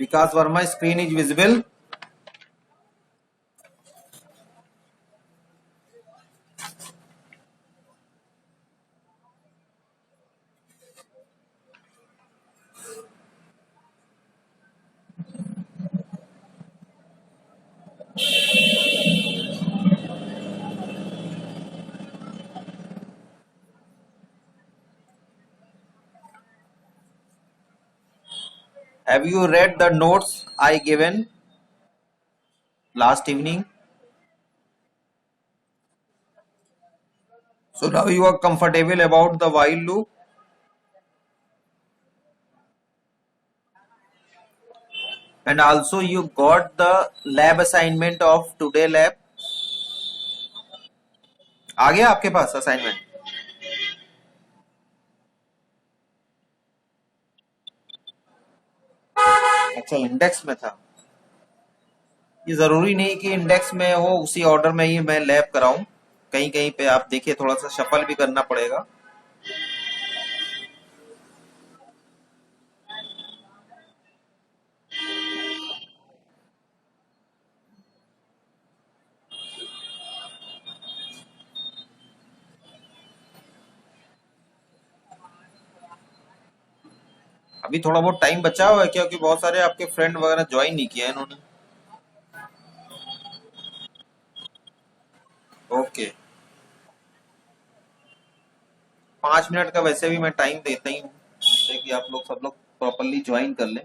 Vikas Verma, screen is visible. Have you read the notes I given last evening? So now you are comfortable about the while loop, and also you got the lab assignment of today lab. आ गया आपके पास assignment? अच्छा, index में था। ये जरूरी नहीं कि index में हो, उसी ऑर्डर में ही मैं लैब कराऊं। कहीं कहीं पे आप देखिए थोड़ा सा शफल भी करना पड़ेगा। अभी थोड़ा बहुत टाइम बचा हुआ है, क्योंकि बहुत सारे आपके फ्रेंड वगैरह ज्वाइन नहीं किया है इन्होंने। ओके, 5 मिनट का वैसे भी मैं टाइम देता ही हूँ, जिससे कि आप लोग सब लोग प्रॉपरली ज्वाइन कर लें।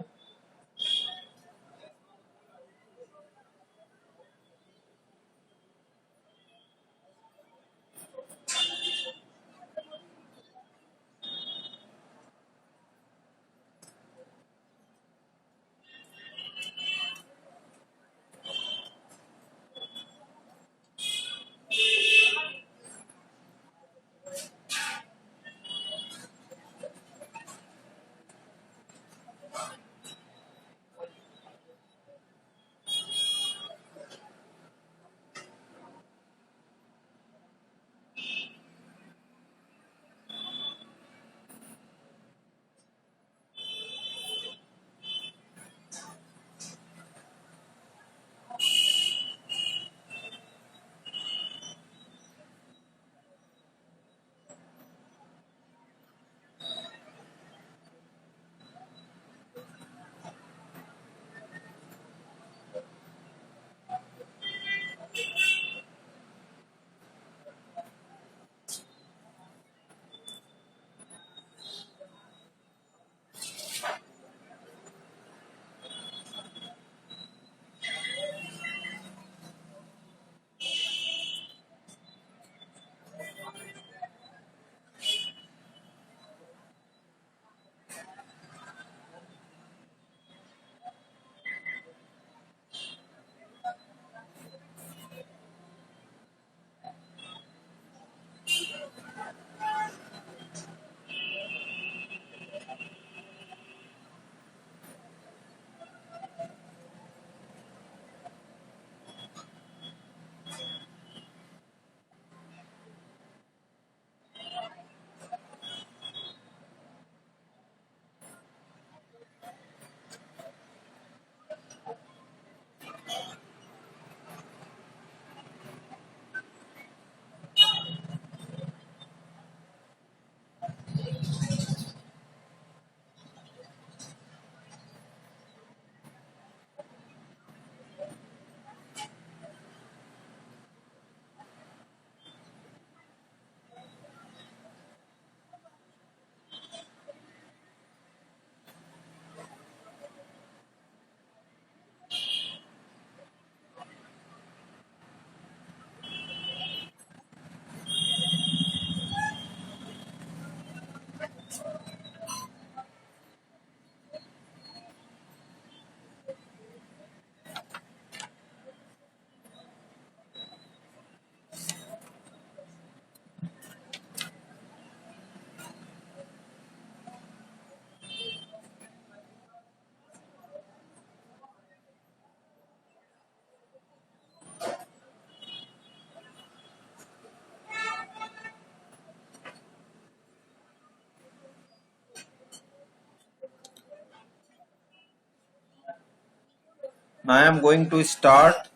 Now I am going to start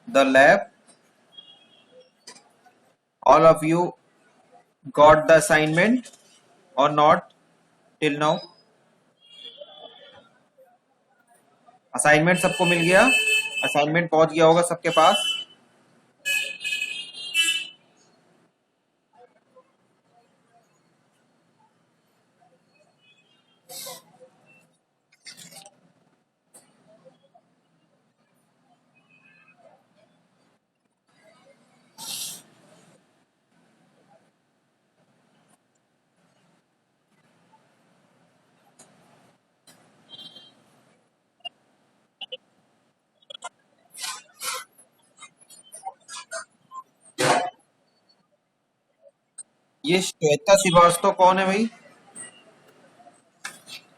the lab. All of you got the assignment or not till now? Assignment सबको मिल गया? असाइनमेंट पहुंच गया होगा सबके पास? ये श्वेता श्रीवास्तव कौन है भाई?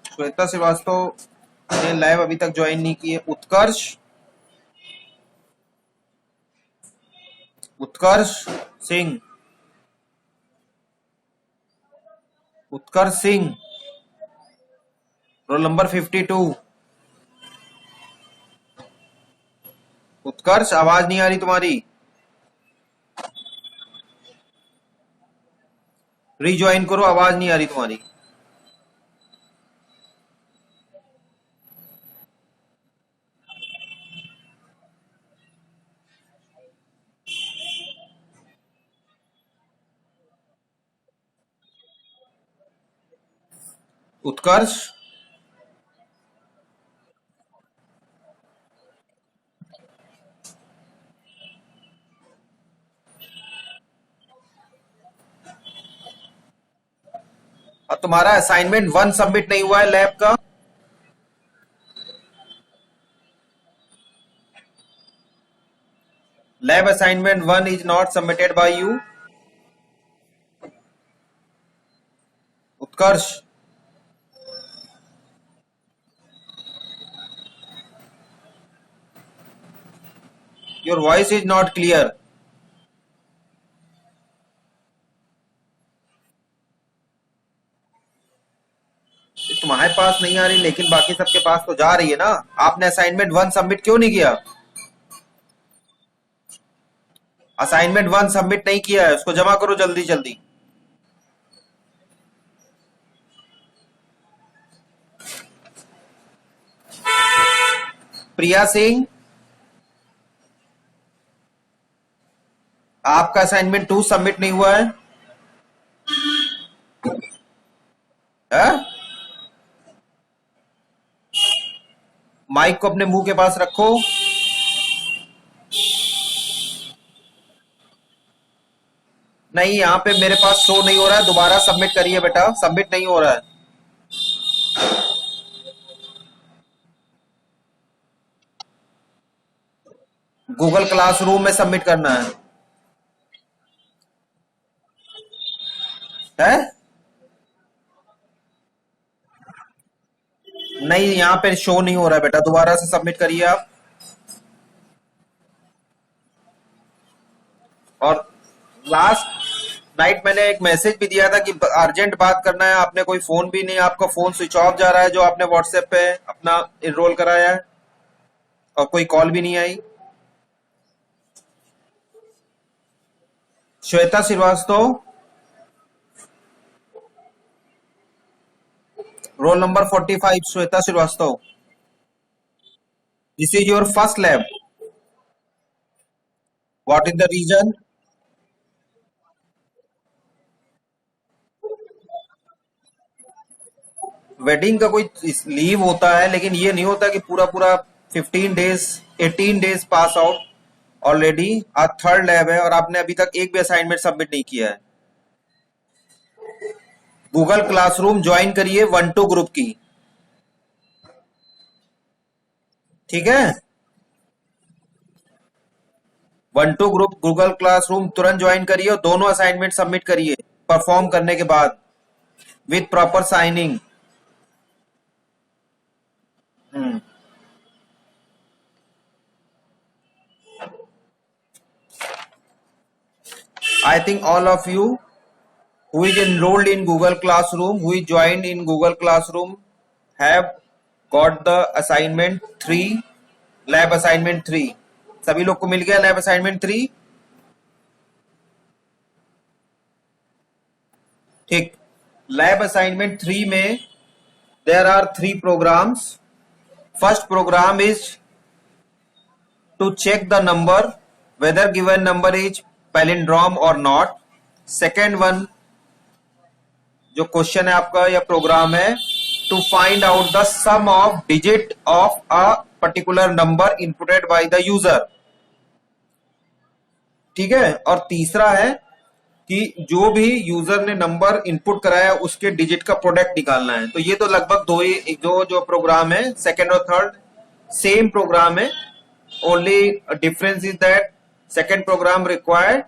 श्वेता श्रीवास्तव ने लैब अभी तक ज्वाइन नहीं की है। उत्कर्ष सिंह, उत्कर्ष सिंह, रोल नंबर 52। उत्कर्ष, आवाज नहीं आ रही तुम्हारी। रीज्वाइन करो, आवाज नहीं आ रही तुम्हारी। उत्कर्ष, अब तुम्हारा असाइनमेंट 1 सबमिट नहीं हुआ है लैब का। Lab assignment 1 is not submitted by you. Utkarsh, your voice is not clear. तुम्हारे पास नहीं आ रही लेकिन बाकी सबके पास तो जा रही है ना। आपने असाइनमेंट 1 सबमिट क्यों नहीं किया? असाइनमेंट 1 सबमिट नहीं किया है, उसको जमा करो जल्दी जल्दी। प्रिया सिंह, आपका असाइनमेंट 2 सबमिट नहीं हुआ है? माइक को अपने मुंह के पास रखो। नहीं, यहाँ पे मेरे पास शो नहीं हो रहा है। दोबारा सबमिट करिए बेटा, सबमिट नहीं हो रहा है। गूगल क्लासरूम में सबमिट करना है। नहीं, यहाँ पे शो नहीं हो रहा है बेटा, दोबारा से सबमिट करिए आप। और लास्ट नाइट मैंने एक मैसेज भी दिया था कि अर्जेंट बात करना है। आपने कोई फोन भी नहीं, आपका फोन स्विच ऑफ जा रहा है जो आपने व्हाट्सएप पे अपना इनरोल कराया है, और कोई कॉल भी नहीं आई। Shweta Srivastava, roll number 45, Shweta Srivastava. This is your first lab. What is the reason? Wedding का कोई लीव होता है, लेकिन ये नहीं होता कि पूरा पूरा 15 days 18 days pass out. Already आज 3rd लैब है और आपने अभी तक एक भी असाइनमेंट सबमिट नहीं किया है। गूगल क्लासरूम ज्वाइन करिए 1-2 ग्रुप की, ठीक है? 1-2 ग्रुप गूगल क्लासरूम तुरंत ज्वाइन करिए और दोनों असाइनमेंट सबमिट करिए परफॉर्म करने के बाद with proper signing. I think all of you who is enrolled in Google Classroom, who is joined in Google Classroom, have got the assignment 3 lab assignment 3 सभी लोग को मिल गया। लैब असाइनमेंट 3 ठीक। Lab assignment 3 में there are 3 programs. First program is to check the number whether given number is palindrome or not. Second one जो question है आपका या प्रोग्राम है to find out the sum of digit of a particular number inputted by the user. ठीक है। और तीसरा है कि जो भी यूजर ने नंबर इनपुट कराया उसके डिजिट का प्रोडक्ट निकालना है। तो ये तो लगभग दो ही जो प्रोग्राम है सेकंड और थर्ड सेम प्रोग्राम है। Only difference is that second program required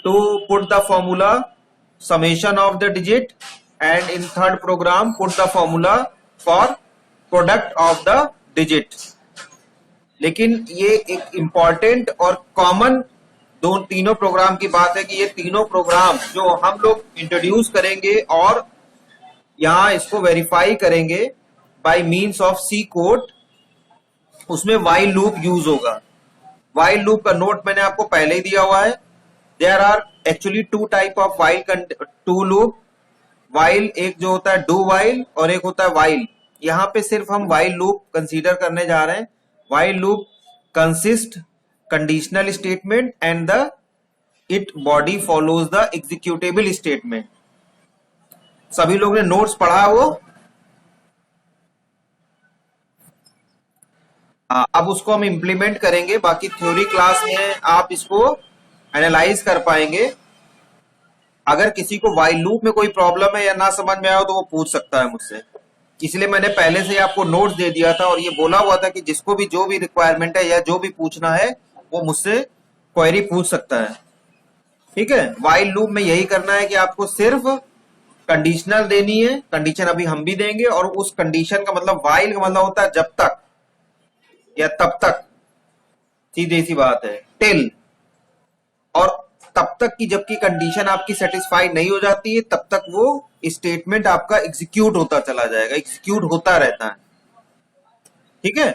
to put the formula summation of the digit and in third program put the formula for product of the digit। लेकिन ये एक important और common तीनों programme की बात है कि ये तीनों प्रोग्राम जो हम लोग इंट्रोड्यूस करेंगे और यहां इसको वेरीफाई करेंगे by means of C code, उसमें व्हाइल लूप यूज होगा। व्हाइल लूप का नोट मैंने आपको पहले ही दिया हुआ है। There are actually 2 type of to loop. While एक जो होता है डू व्हाइल और एक होता है व्हाइल। यहां पे सिर्फ हम व्हाइल लूप कंसीडर करने जा रहे हैं। While loop consist conditional statement and the it body follows the executable statement. सभी लोग ने नोट्स पढ़ा वो? अब उसको हम इम्प्लीमेंट करेंगे। बाकी थ्योरी क्लास में आप इसको एनालाइज कर पाएंगे। अगर किसी को व्हाइल लूप में कोई प्रॉब्लम है या ना समझ में आया हो तो वो पूछ सकता है मुझसे। इसलिए मैंने पहले से ही आपको नोट्स दे दिया था और ये बोला हुआ था कि जिसको भी जो भी रिक्वायरमेंट है या जो भी पूछना है वो मुझसे क्वेरी पूछ सकता है। ठीक है। व्हाइल लूप में यही करना है कि आपको सिर्फ कंडीशनल देनी है। कंडीशन अभी हम भी देंगे और उस कंडीशन का मतलब व्हाइल का मतलब होता है जब तक या तब तक, सीधी सी बात है टिल। और तब तक की जबकि कंडीशन आपकी सेटिस्फाई नहीं हो जाती है तब तक वो स्टेटमेंट आपका एग्जीक्यूट होता चला जाएगा, एग्जीक्यूट होता रहता है। ठीक है।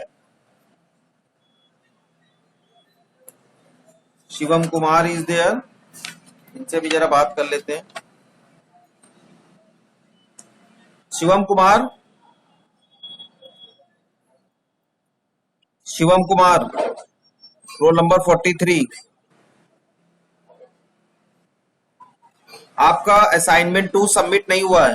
शिवम कुमार इज देयर, इनसे भी जरा बात कर लेते हैं। Shivam Kumar, Shivam Kumar roll number 43। आपका असाइनमेंट 2 सबमिट नहीं हुआ है।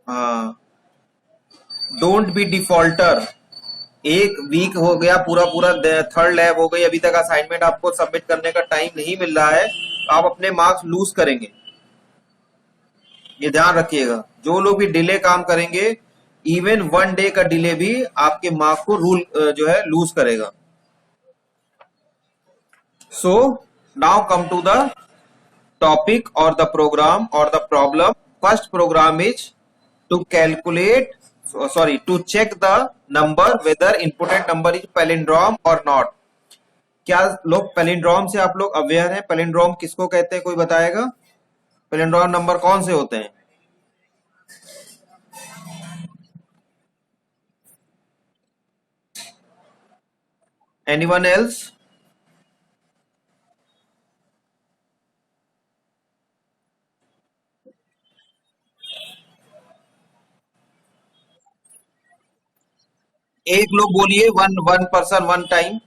हाँ, डोंट बी डिफॉल्टर। एक वीक हो गया पूरा पूरा, थर्ड लैब हो गई, अभी तक असाइनमेंट आपको सबमिट करने का टाइम नहीं मिल रहा है। आप अपने मार्क्स लूज करेंगे, ये ध्यान रखिएगा। जो लोग भी डिले काम करेंगे, इवन 1 डे का डिले भी आपके मार्क्स को रूल जो है लूज करेगा। So now come to the topic और द प्रोग्राम और the problem. First program is to calculate to check the number whether inputted number is palindrome और नॉट। क्या लोग पैलिंड्रोम से आप लोग अवेयर हैं? पैलिंड्रोम किसको कहते हैं, कोई बताएगा? पैलिंड्रोम नंबर कौन से होते हैं? Anyone else? एक लोग बोलिए, one person one time.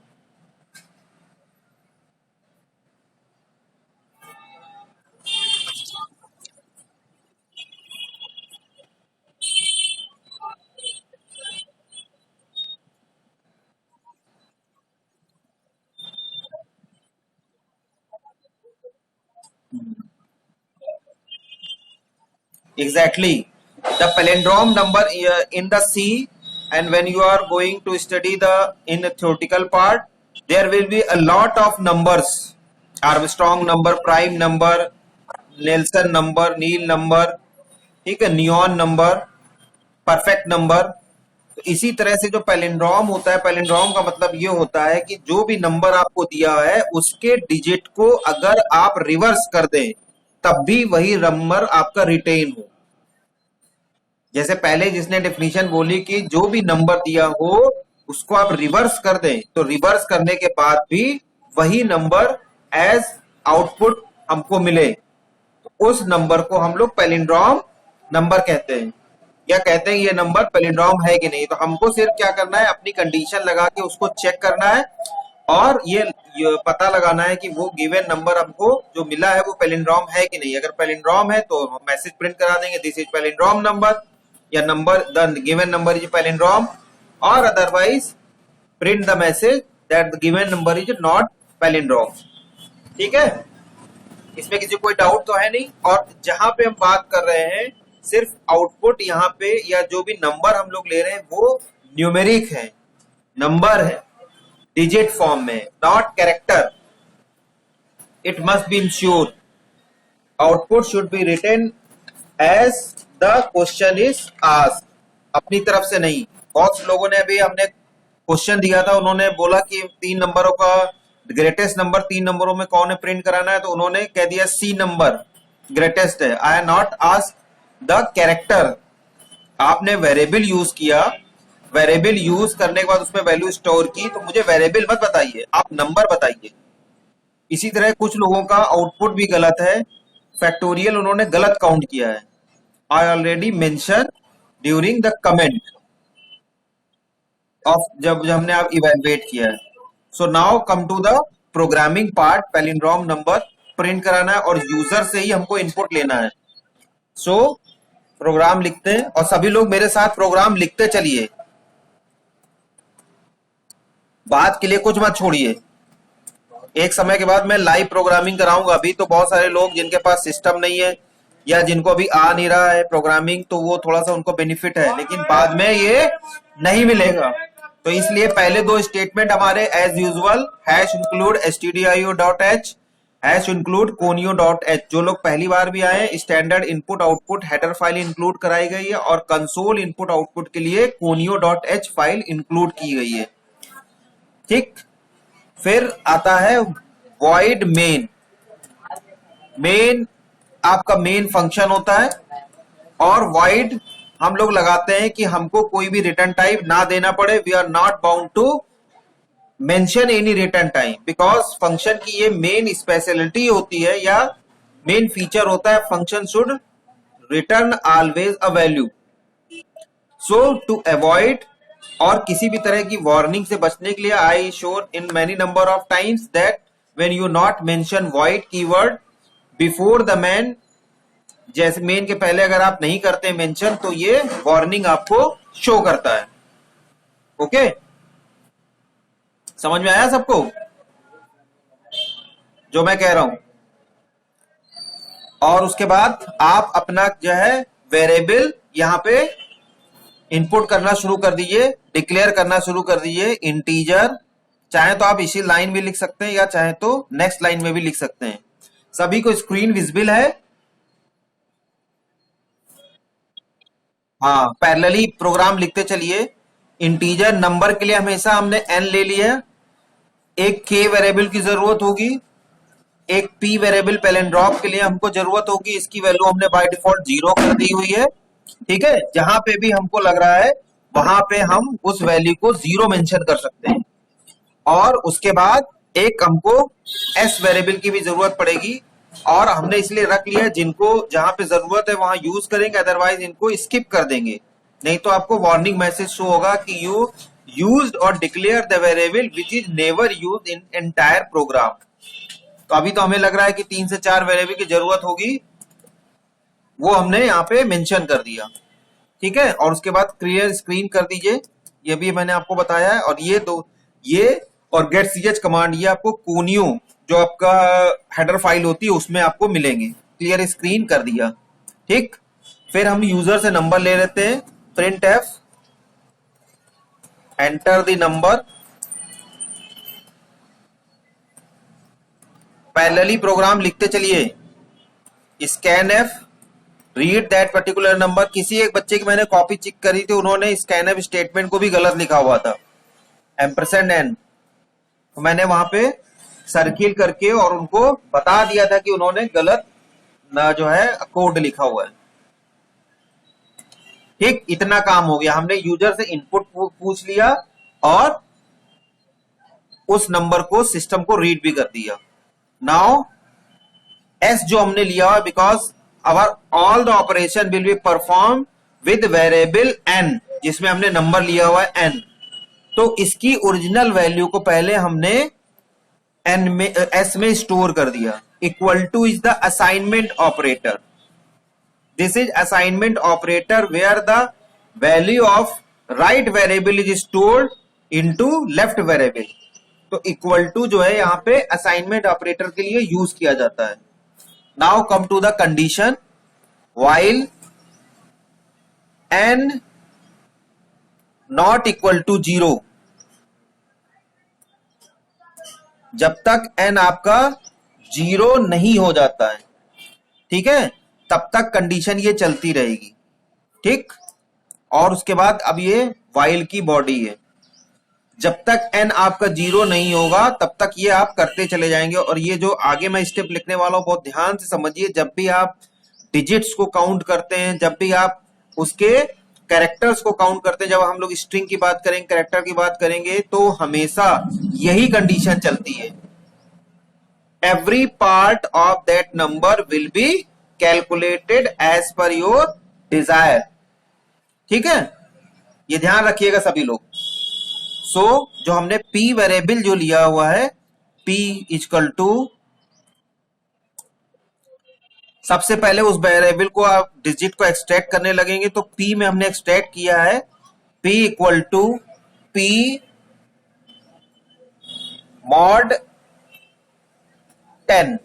Exactly. The palindrome number in the C, and when you are going to study in the theoretical part, there will be a lot of numbers. Armstrong number, prime number, Nelson number, Neil number, ठीक है, neon number, perfect number. तो इसी तरह से जो palindrome होता है, palindrome का मतलब ये होता है कि जो भी नंबर आपको दिया है उसके डिजिट को अगर आप रिवर्स कर दें तब भी वही नंबर आपका रिटेन हो। जैसे पहले जिसने डेफिनेशन बोली कि जो भी नंबर दिया हो उसको आप रिवर्स कर दें, तो रिवर्स करने के बाद भी वही नंबर एज आउटपुट हमको मिले, तो उस नंबर को हम लोग पैलिंड्रोम नंबर कहते हैं, या कहते हैं ये नंबर पैलिंड्रोम है कि नहीं। तो हमको सिर्फ क्या करना है, अपनी कंडीशन लगा के उसको चेक करना है और ये पता लगाना है कि वो गिवन नंबर हमको जो मिला है वो पैलिंड्रोम है कि नहीं। अगर पैलिंड्रोम है तो हम मैसेज प्रिंट करा देंगे दिस इज पैलिंड्रोम नंबर, या number the given number is palindrome, और otherwise print the message that the given number is not palindrome. ठीक है, इसमें किसी कोई डाउट तो है नहीं। और जहां पे हम बात कर रहे हैं सिर्फ आउटपुट यहाँ पे या जो भी नंबर हम लोग ले रहे हैं वो न्यूमेरिक है, नंबर है, डिजिट फॉर्म में, not character. It must be ensure output should be written as the question is asked, अपनी तरफ से नहीं। बहुत से लोगों ने अभी हमने क्वेश्चन दिया था, उन्होंने बोला कि 3 नंबरों का ग्रेटेस्ट नंबर 3 नंबरों में कौन है प्रिंट कराना है, तो उन्होंने कह दिया सी नंबर ग्रेटेस्ट है। आई नॉट आस्क द कैरेक्टर। आपने वेरिएबल यूज किया, वेरिएबल यूज करने के बाद उसमें वैल्यू स्टोर की, तो मुझे वेरिएबल मत बताइए, आप नंबर बताइए। इसी तरह कुछ लोगों का आउटपुट भी गलत है, फैक्टोरियल उन्होंने गलत काउंट किया है। I already mention during the comment of जब हमने आप इवेलुएट किया है। So now come to the programming part. Palindrome number print कराना है और यूजर से ही हमको इनपुट लेना है। सो प्रोग्राम लिखते हैं और सभी लोग मेरे साथ प्रोग्राम लिखते चलिए, बात के लिए कुछ मत छोड़िए। एक समय के बाद मैं लाइव प्रोग्रामिंग कराऊंगा। अभी तो बहुत सारे लोग जिनके पास सिस्टम नहीं है या जिनको अभी आ नहीं रहा है प्रोग्रामिंग, तो वो थोड़ा सा उनको बेनिफिट है, लेकिन बाद में ये नहीं मिलेगा। तो इसलिए पहले 2 स्टेटमेंट हमारे as usual hash include stdio.h, hash include conio.h। जो लोग पहली बार भी आए, standard input output header file include कराई गई है और कंसोल इनपुट आउटपुट के लिए conio.h फाइल इंक्लूड की गई है। ठीक, फिर आता है void main। मेन आपका मेन फंक्शन होता है और void हम लोग लगाते हैं कि हमको कोई भी रिटर्न टाइप ना देना पड़े। We are not bound to mention any return type, because function की ये मेन स्पेशलिटी होती है या मेन फीचर होता है, function should return always a value. So to avoid और किसी भी तरह की वार्निंग से बचने के लिए आई शोर in many number of times that when you not mention void keyword before the main, जैसे मेन के पहले अगर आप नहीं करते मेंशन तो ये वार्निंग आपको शो करता है। ओके, समझ में आया सबको जो मैं कह रहा हूं? और उसके बाद आप अपना जो है वेरिएबल यहां पे इनपुट करना शुरू कर दीजिए, डिक्लेयर करना शुरू कर दीजिए इंटीजर। चाहे तो आप इसी लाइन में लिख सकते हैं या चाहे तो नेक्स्ट लाइन में भी लिख सकते हैं। सभी को स्क्रीन विजिबल है? हाँ, पैरेलली प्रोग्राम लिखते चलिए। इंटीजर नंबर के लिए हमेशा हमने n ले लिया, एक k वेरिएबल की जरूरत होगी, एक p वेरिएबल पैलिंड्रोम के लिए हमको जरूरत होगी, इसकी वैल्यू हमने बाय डिफॉल्ट 0 कर दी हुई है। ठीक है, जहां पे भी हमको लग रहा है वहां पे हम उस वैल्यू को 0 मेंशन कर सकते हैं। और उसके बाद एक हमको s वेरिएबल की भी जरूरत पड़ेगी, और हमने इसलिए रख लिया जिनको जहां पे जरूरत है वहां यूज करेंगे, अदरवाइज इनको स्किप कर देंगे। नहीं तो आपको वार्निंग मैसेज शो होगा कि यू यूज्ड और declare the variable which is never used in entire program. तो अभी तो हमें लग रहा है कि 3 से 4 वेरिएबल की जरूरत होगी, वो हमने यहाँ पे मेंशन कर दिया। ठीक है, और उसके बाद क्लियर स्क्रीन कर दीजिए, ये भी मैंने आपको बताया है। और ये और गेट ch कमांड ये आपको कोनियो जो आपका हेडर फाइल होती है उसमें आपको मिलेंगे। क्लियर स्क्रीन कर दिया। ठीक, फिर हम यूजर से नंबर ले लेते हैं, print F enter the number. Parallelly program लिखते चलिए, scan F read that particular number. किसी एक बच्चे की मैंने कॉपी चेक करी थी, उन्होंने स्कैन एफ स्टेटमेंट को भी गलत लिखा हुआ था, %n। तो मैंने वहां पे सर्किल करके और उनको बता दिया था कि उन्होंने गलत ना जो है कोड लिखा हुआ है। ठीक, इतना काम हो गया, हमने यूजर से इनपुट पूछ लिया और उस नंबर को सिस्टम को रीड भी कर दिया। नाउ एस जो हमने लिया हुआ, because our all the operation will be perform with variable N, जिसमें हमने नंबर लिया हुआ है एन, तो इसकी ओरिजिनल वैल्यू को पहले हमने एन में एस में स्टोर कर दिया। Equal to is the assignment operator, this is assignment operator where the value of right variable is stored into left variable. तो इक्वल टू जो है यहां पे असाइनमेंट ऑपरेटर के लिए यूज किया जाता है। Now come to the condition, while n not equal to 0, जब तक एन आपका 0 नहीं हो जाता है, ठीक है, तब तक कंडीशन ये चलती रहेगी। ठीक, और उसके बाद अब ये व्हाइल की बॉडी है, जब तक एन आपका 0 नहीं होगा तब तक ये आप करते चले जाएंगे। और ये जो आगे मैं स्टेप लिखने वाला हूं बहुत ध्यान से समझिए, जब भी आप डिजिट्स को काउंट करते हैं, जब भी आप उसके कैरेक्टर्स को काउंट करते हैं, जब हम लोग स्ट्रिंग की बात करेंगे, कैरेक्टर की बात करेंगे, तो हमेशा यही कंडीशन चलती है, every part of that number will be calculated as per your desire. ठीक है, ये ध्यान रखिएगा सभी लोग। सो जो हमने p वेरिएबल जो लिया हुआ है, p इक्वल टू, सबसे पहले उस वेरिएबल को आप डिजिट को एक्सट्रैक्ट करने लगेंगे, तो p में हमने एक्सट्रैक्ट किया है p equal to p mod 10,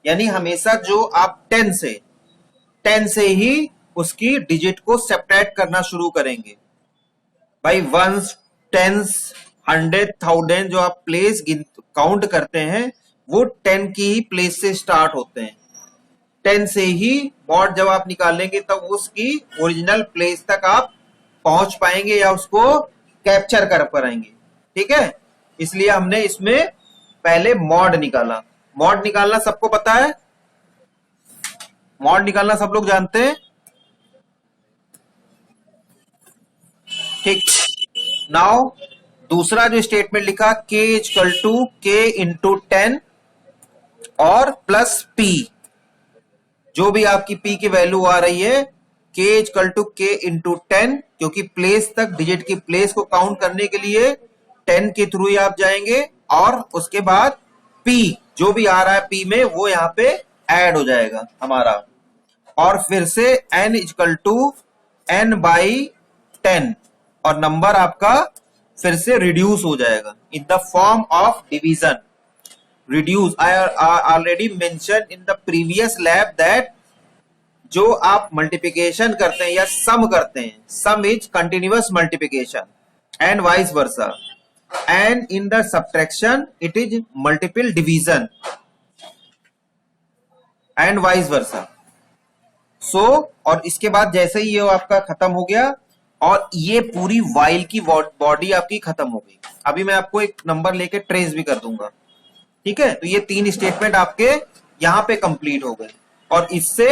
यानी हमेशा जो आप 10 से ही उसकी डिजिट को सब्ट्रैक्ट करना शुरू करेंगे। भाई वंस, टेंस, 100, 1000 जो आप प्लेस काउंट करते हैं वो 10 की ही प्लेस से स्टार्ट होते हैं। 10 से ही मॉड जब आप निकालेंगे तब उसकी ओरिजिनल प्लेस तक आप पहुंच पाएंगे या उसको कैप्चर कर पाएंगे। ठीक है, इसलिए हमने इसमें पहले मॉड निकाला। मॉड निकालना सबको पता है, मॉड निकालना सब लोग जानते हैं। ठीक, नाउ दूसरा जो स्टेटमेंट लिखा, k equal to k into 10 और प्लस p, जो भी आपकी p की वैल्यू आ रही है, k equal to k into 10, क्योंकि प्लेस तक डिजिट की प्लेस को काउंट करने के लिए 10 के थ्रू ही आप जाएंगे, और उसके बाद p जो भी आ रहा है p में वो यहां पे ऐड हो जाएगा हमारा, और फिर से n equal to n by 10, और नंबर आपका फिर से रिड्यूस हो जाएगा in the form of division. Reduce, I already mention in the previous lab that जो आप मल्टीप्लिकेशन करते हैं या सम करते हैं, sum is continuous multiplication and vice versa, and in the subtraction it is multiple division and vice versa. So और इसके बाद जैसे ही ये आपका खत्म हो गया और ये पूरी वाइल की बॉडी आपकी खत्म हो गई, अभी मैं आपको एक नंबर लेके ट्रेस भी कर दूंगा। ठीक है, तो ये 3 स्टेटमेंट आपके यहां पे कंप्लीट हो गए, और इससे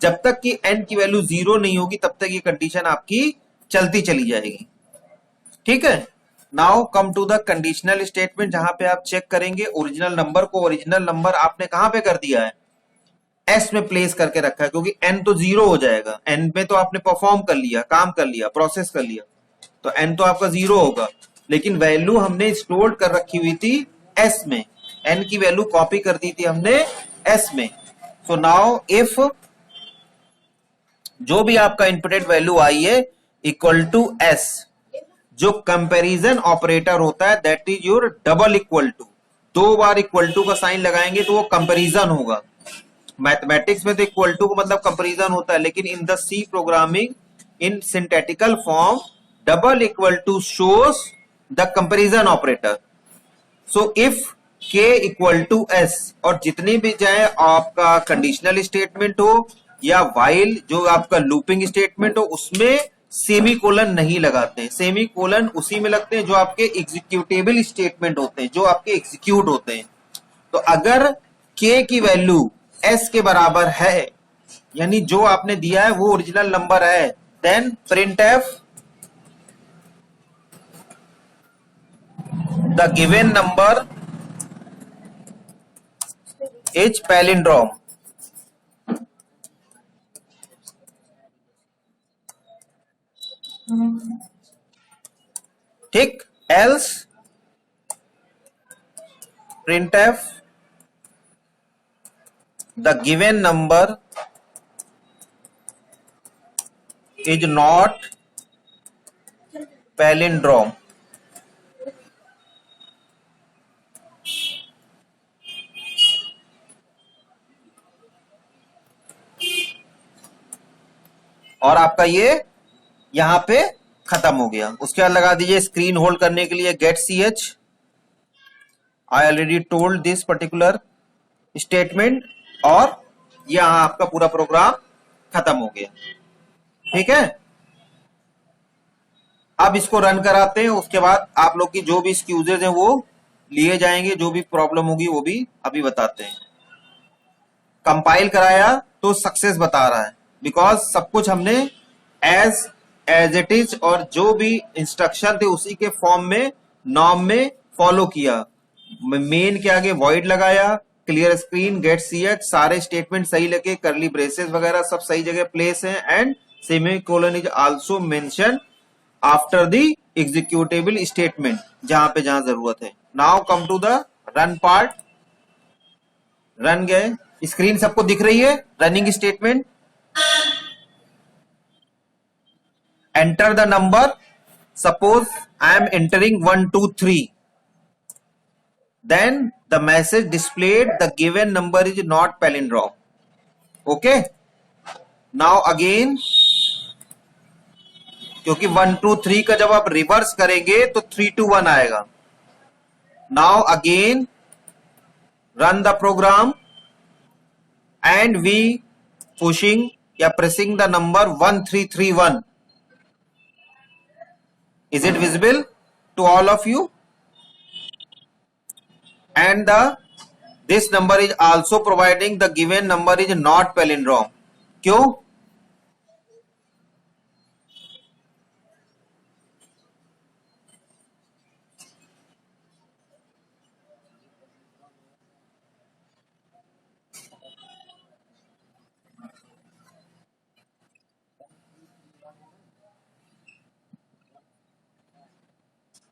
जब तक कि n की वैल्यू 0 नहीं होगी तब तक ये कंडीशन आपकी चलती चली जाएगी। ठीक है, now come to the conditional statement, जहां पे आप चेक करेंगे ओरिजिनल नंबर को। ओरिजिनल नंबर आपने कहां पे कर दिया है, एस में प्लेस करके रखा है, क्योंकि एन तो 0 हो जाएगा, एन में तो आपने परफॉर्म कर लिया, काम कर लिया, प्रोसेस कर लिया, तो एन तो आपका 0 होगा, लेकिन वैल्यू हमने स्टोर कर रखी हुई थी एस में, एन की वैल्यू कॉपी कर दी थी हमने एस में। सो नाउ इफ जो भी आपका इनपुटेड वैल्यू आई है इक्वल टू एस, जो कंपैरिजन ऑपरेटर होता है that is your double equal to, 2 बार इक्वल टू का साइन लगाएंगे तो वो कंपैरिजन होगा। मैथमेटिक्स में तो इक्वल टू का मतलब कंपैरिजन होता है, लेकिन in the C programming in synthetical form double equal to shows the comparison operator. So if k equal to s, और जितने भी चाहे आपका कंडीशनल स्टेटमेंट हो या वाइल जो आपका लूपिंग स्टेटमेंट हो, उसमें सेमी कोलन नहीं लगाते हैं। सेमी कोलन उसी में लगते हैं जो आपके एग्जीक्यूटेबल स्टेटमेंट होते हैं, जो आपके एग्जीक्यूट होते हैं। तो अगर k की वैल्यू s के बराबर है, यानी जो आपने दिया है वो ओरिजिनल नंबर है, then printf the given number is palindrome. ठीक, else printf the given number is not palindrome. और आपका ये यहां पे खत्म हो गया। उसके बाद लगा दीजिए स्क्रीन होल्ड करने के लिए get C H. I already told this particular statement, और यहां आपका पूरा प्रोग्राम खत्म हो गया। ठीक है, अब इसको रन कराते हैं। उसके बाद आप लोग की जो भी एक्सक्यूजेज हैं वो लिए जाएंगे, जो भी प्रॉब्लम होगी वो भी अभी बताते हैं। कंपाइल कराया तो सक्सेस बता रहा है, बिकॉज सब कुछ हमने एज इट इज और जो भी इंस्ट्रक्शन थे उसी के फॉर्म में नॉर्म में फॉलो किया। मेन के आगे वॉइड लगाया, क्लियर स्क्रीन, गेट सीएच, सारे स्टेटमेंट सही लगे, करली ब्रेसेस वगैरह सब सही जगह प्लेस है, and semicolon is also mention after the executable statement जहां जरूरत है। Now come to the run part. Run गए, स्क्रीन सबको दिख रही है, running statement. Enter the number, suppose I am entering 1 2 3, then the message displayed the given number is not palindrome. Okay, now again, क्योंकि 1 2 3 का जब आप रिवर्स करेंगे तो 3 2 1 आएगा। now again run the program and we pushing या pressing the number 1331. is it visible to all of you? and this number is also providing the given number is not palindrome. क्यों?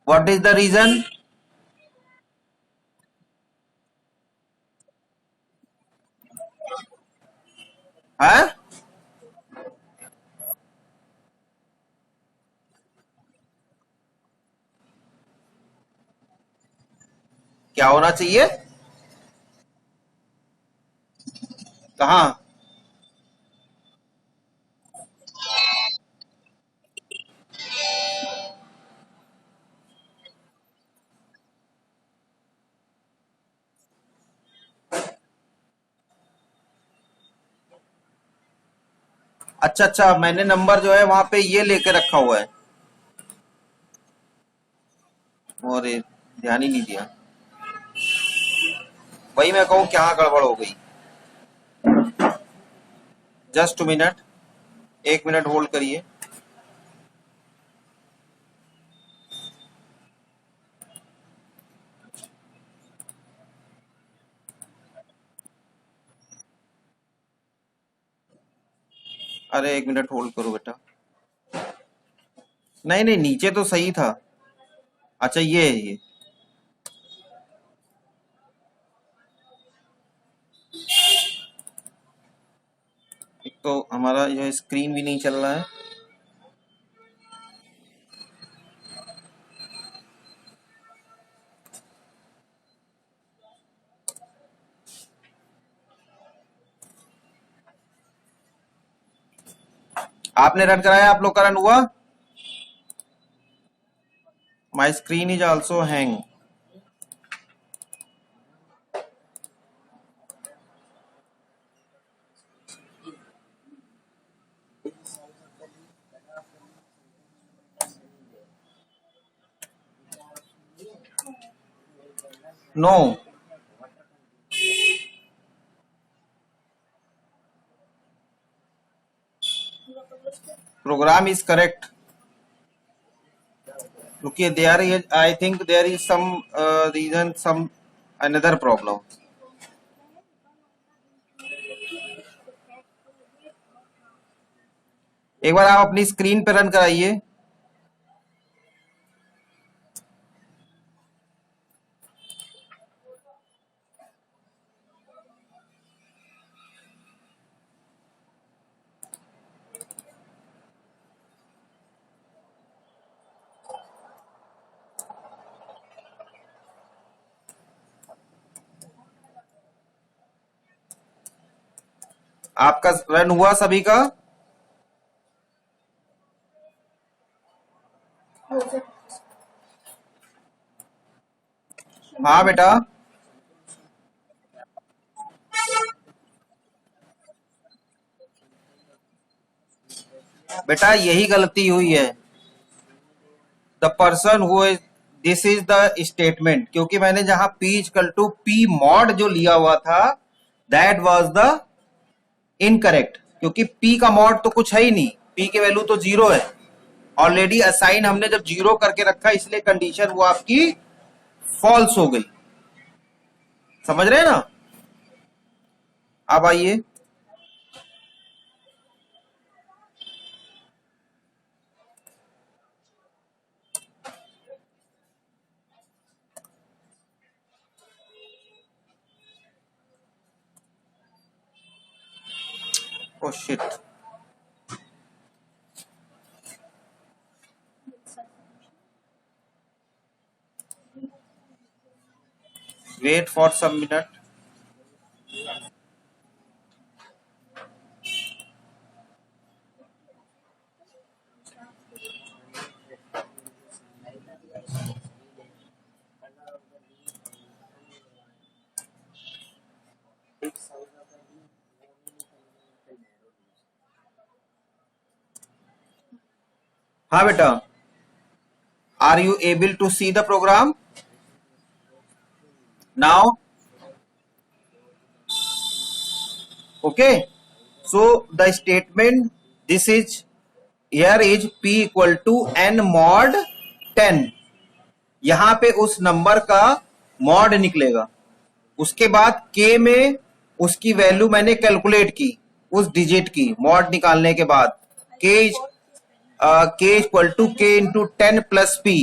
What is the reason? हाँ, क्या होना चाहिए? कहां? अच्छा अच्छा, मैंने नंबर जो है वहां पे ये लेके रखा हुआ है, और ध्यान ही नहीं दिया। वही मैं कहूं क्या गड़बड़ हो गई। जस्ट 2 मिनट, 1 मिनट होल्ड करिए। अरे 1 मिनट होल्ड करो बेटा। नहीं नहीं, नीचे तो सही था। अच्छा ये है ये। एक तो हमारा यह स्क्रीन भी नहीं चल रहा है। आपने रन कराया, आप लोग का रन हुआ? My screen is also hang. No, Program is correct. Okay, there is, I think there is some reason, some another problem. एक बार आप अपनी स्क्रीन पे रन कराइए. आपका रन हुआ सभी का? हाँ बेटा. बेटा यही गलती हुई है. The person who is, this is the statement, क्योंकि मैंने जहां P equal to P mod जो लिया हुआ था दैट वाज द इनकरेक्ट, क्योंकि P का मॉड तो कुछ है ही नहीं, P की वैल्यू तो 0 है. ऑलरेडी असाइन हमने जब 0 करके रखा, इसलिए कंडीशन वो आपकी फॉल्स हो गई. समझ रहे हैं ना? अब आइए, oh shit. Wait for some minute. हाँ बेटा, are you able to see the program now? Okay, so the statement, this is, here is P equal to n mod 10. यहां पे उस नंबर का मॉड निकलेगा. उसके बाद K में उसकी वैल्यू मैंने कैलकुलेट की, उस डिजिट की मॉड निकालने के बाद K equal to K into 10 plus P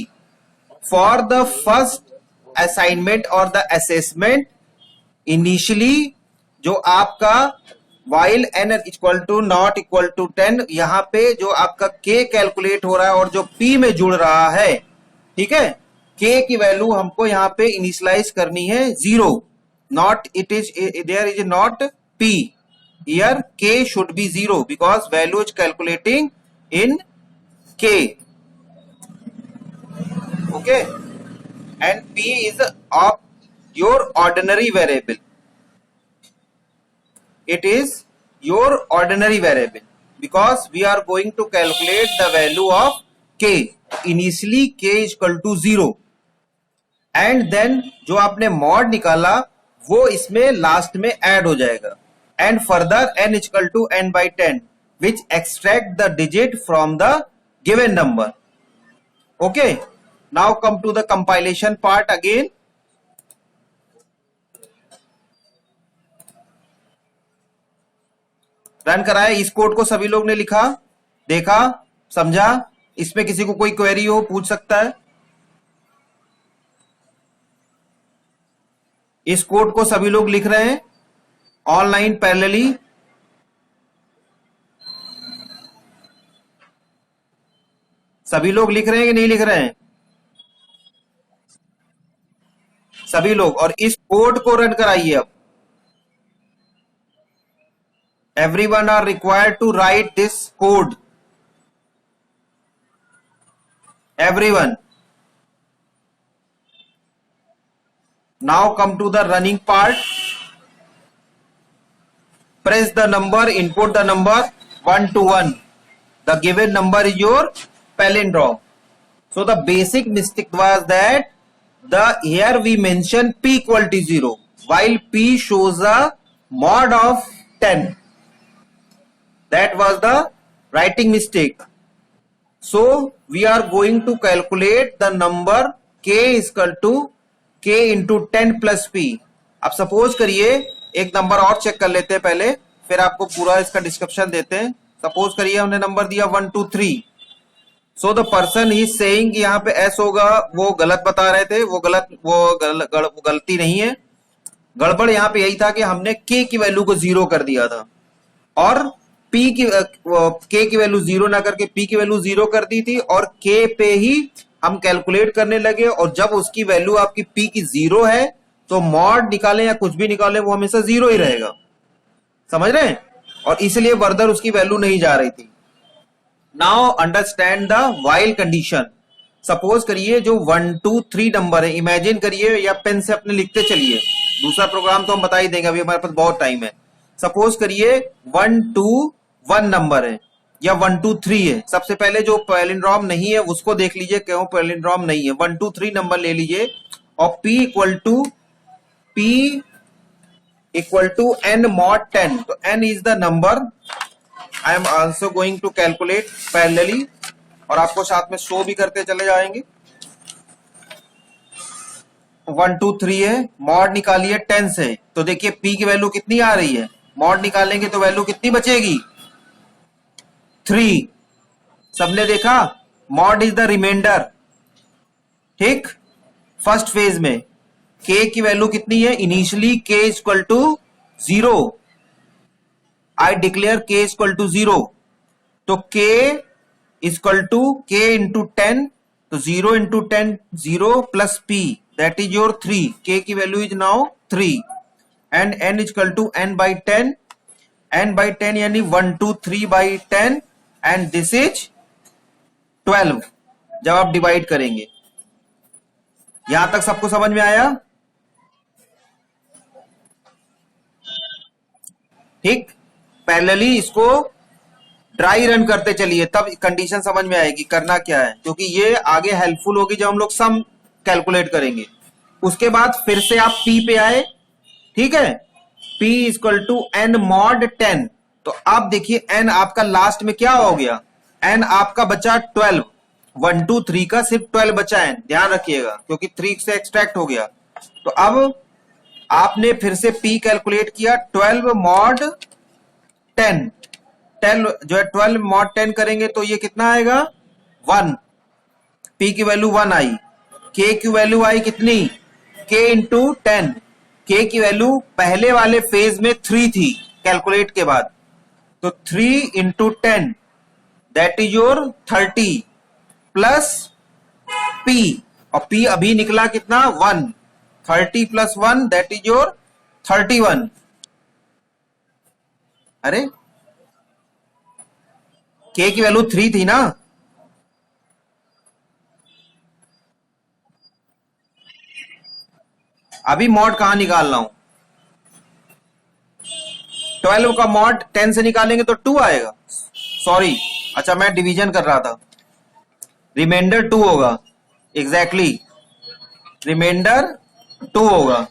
for the first assignment और द असेसमेंट. इनिशियली जो आपका while n equal to not equal to 10, यहां पे जो आपका K कैलकुलेट हो रहा है और जो P में जुड़ रहा है, ठीक है, K की वैल्यू हमको यहां पे इनिशियलाइज करनी है 0. Not it is, there is not P, here K should be 0 because value is calculating in K. Okay, and P is of your ordinary variable. It is your ordinary variable because we are going to calculate the value of K. Initially K is equal to 0 and then जो आपने mod निकाला वो इसमें last में add हो जाएगा. And further n is equal to n by 10 which extract the digit from the given number. Okay, now come to the compilation part again. Run कराया. इस कोड को सभी लोग ने लिखा, देखा, समझा? इसमें किसी को कोई क्वेरी हो पूछ सकता है. इस कोड को सभी लोग लिख रहे हैं ऑनलाइन पैरेलली. सभी लोग लिख रहे हैं कि नहीं लिख रहे हैं? सभी लोग. और इस कोड को रन कराइए. अब everyone are required to write this code. Everyone. Now come to the running part. Press the number, input the number 1 to 1. The given number is your palindrome. So the basic mistake was that here we mention P equal to 0 while P shows a mod of 10. That was the writing mistake. So we are going to calculate the number k is equal to k into 10 plus p. अब suppose करिए, एक number और check कर लेते हैं पहले, फिर आपको पूरा इसका डिस्क्रिप्शन देते हैं. सपोज करिए हमने नंबर दिया 1 2 3. So the person he saying यहाँ पे s होगा, वो गलत बता रहे थे. वो गलती नहीं है. गड़बड़ यहाँ पे यही था कि हमने k की वैल्यू को 0 कर दिया था और p की k की वैल्यू 0 ना करके p की वैल्यू 0 कर दी थी और k पे ही हम कैलकुलेट करने लगे. और जब उसकी वैल्यू आपकी p की 0 है तो मॉड निकालें या कुछ भी निकालें वो हमेशा 0 ही रहेगा. समझ रहे हैं? और इसलिए फर्दर उसकी वैल्यू नहीं जा रही थी. Now understand the while condition. Suppose करिए जो 1 2 3 नंबर है, इमेजिन करिए या पेन से अपने लिखते चलिए. दूसरा प्रोग्राम तो हम बता ही देंगे, अभी हमारे पास बहुत टाइम है. सपोज करिए 1 2 1 नंबर है या 1 2 3 है. सबसे पहले जो पैलिंड्रोम नहीं है उसको देख लीजिए, क्यों पैलिंड्रोम नहीं है. 1 2 3 नंबर ले लीजिए और p equal to n mod 10. तो n is the number. I am also going to calculate parallelly और आपको साथ में शो भी करते चले जाएंगे. 1 2 3 है, मॉड निकालिए 10 से. तो देखिए p की वैल्यू कितनी आ रही है, मॉड निकालेंगे तो वैल्यू कितनी बचेगी, 3. सबने देखा, मॉड इज द रिमाइंडर. ठीक, फर्स्ट फेज में k की वैल्यू कितनी है, initially k is equal to 0. I declare k is equal to 0. तो k is equal to k into 10. तो 0 into 10 0 plus p that is your 3. k की value is now 3 and n is equal to n by 10. n by 10 यानी 1 2 3 by 10 and this is 12. जब आप divide करेंगे, यहां तक सबको समझ में आया? ठीक, पैरेलली इसको ड्राई रन करते चलिए, तब कंडीशन समझ में आएगी करना क्या है, क्योंकि ये आगे हेल्पफुल होगी जब हम लोग सम कैलकुलेट करेंगे. उसके बाद फिर से आप p पे आए. ठीक है, p equal to n mod 10. तो अब देखिए n आपका लास्ट में क्या हो गया, n आपका बचा 12. 1 2 3 का सिर्फ 12 बचा है, ध्यान रखिएगा, क्योंकि 3 से एक्सट्रैक्ट हो गया. तो अब आपने फिर से p कैलकुलेट किया, 12 mod 10. 10 जो है 12 mod 10 करेंगे तो ये कितना आएगा, 1. p की वैल्यू 1 आई. k की वैल्यू आई कितनी, k इंटू 10. k की वैल्यू पहले वाले फेज में 3 थी कैलकुलेट के बाद, तो 3 into 10 that is your 30 plus p. और p अभी निकला कितना, 1. 30 प्लस 1 दैट इज योर 31. अरे k की वैल्यू 3 थी ना, अभी मॉड कहां निकाल रहा हूं, 12 का मॉड 10 से निकालेंगे तो 2 आएगा. सॉरी, अच्छा मैं डिवीजन कर रहा था. रिमाइंडर 2 होगा, एग्जैक्टली रिमाइंडर 2 होगा.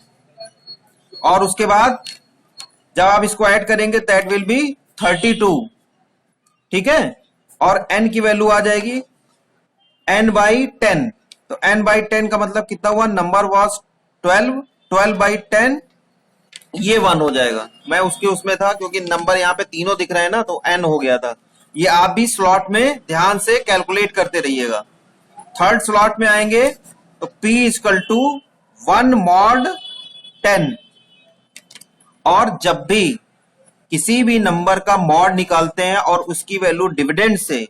और उसके बाद जब आप इसको ऐड करेंगे दैट विल बी 32. ठीक है, और n की वैल्यू आ जाएगी n बाई 10. तो n बाई 10 का मतलब कितना हुआ, नंबर वॉज 12. 12 बाई 10 ये 1 हो जाएगा. मैं उसमें था क्योंकि नंबर यहाँ पे तीनों दिख रहे हैं ना, तो n हो गया था. ये आप भी स्लॉट में ध्यान से कैलकुलेट करते रहिएगा. थर्ड स्लॉट में आएंगे तो p इक्वल टू 1 mod 10. और जब भी किसी भी नंबर का मॉड निकालते हैं और उसकी वैल्यू डिविडेंड से,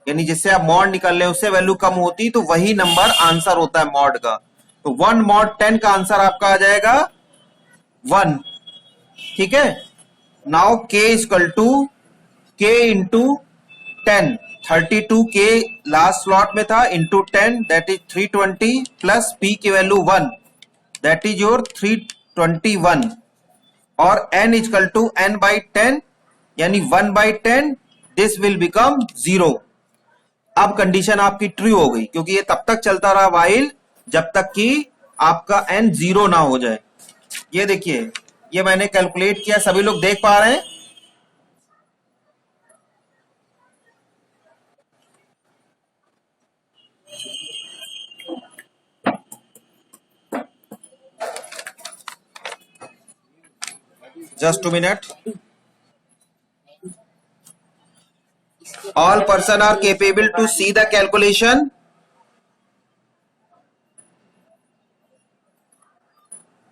यानी जिससे आप मॉड निकाल रहे हैं उससे वैल्यू कम होती, तो वही नंबर आंसर होता है मॉड का. तो 1 mod 10 का आंसर आपका आ जाएगा 1. ठीक है, now k equal to k into 10. 32k last slot में था, into 10 that is 320 plus p की वैल्यू 1 दैट इज योर 321. और n equal to n by 10 यानी 1 बाई 10, दिस विल बिकम 0. अब कंडीशन आपकी ट्रू हो गई, क्योंकि ये तब तक चलता रहा वाइल जब तक कि आपका n 0 ना हो जाए. ये देखिए, ये मैंने कैलकुलेट किया, सभी लोग देख पा रहे हैं. Just 2 minute. All person are capable to see the calculation.